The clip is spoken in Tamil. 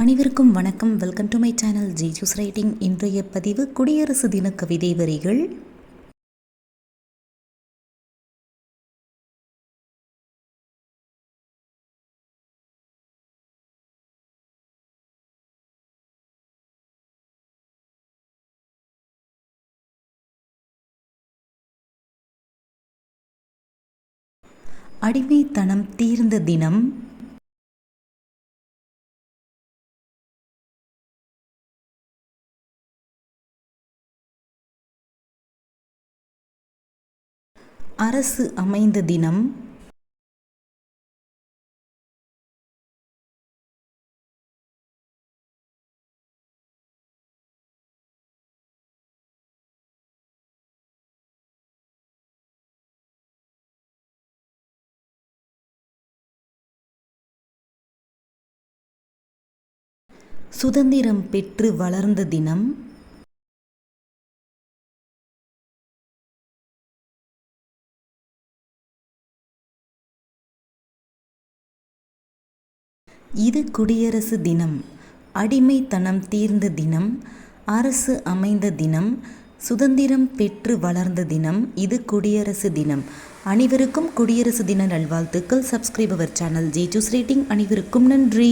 அனைவருக்கும் வணக்கம். Welcome to my channel Jeeju's writing. இன்றைய பதிவு குடியரசு தின கவிதை வரிகள். அடிமைத்தனம் தீர்ந்த தினம், அரசு அமைந்த தினம், சுதந்திரம் பெற்று வளர்ந்த தினம், இது குடியரசு தினம். அடிமைத்தனம் தீர்ந்த தினம், அரசு அமைந்த தினம், சுதந்திரம் பெற்று வளர்ந்த தினம், இது குடியரசு தினம். அனைவருக்கும் குடியரசு தின நல்வாழ்த்துக்கள். Subscribe our channel Jeeju's writing. அனைவருக்கும் நன்றி.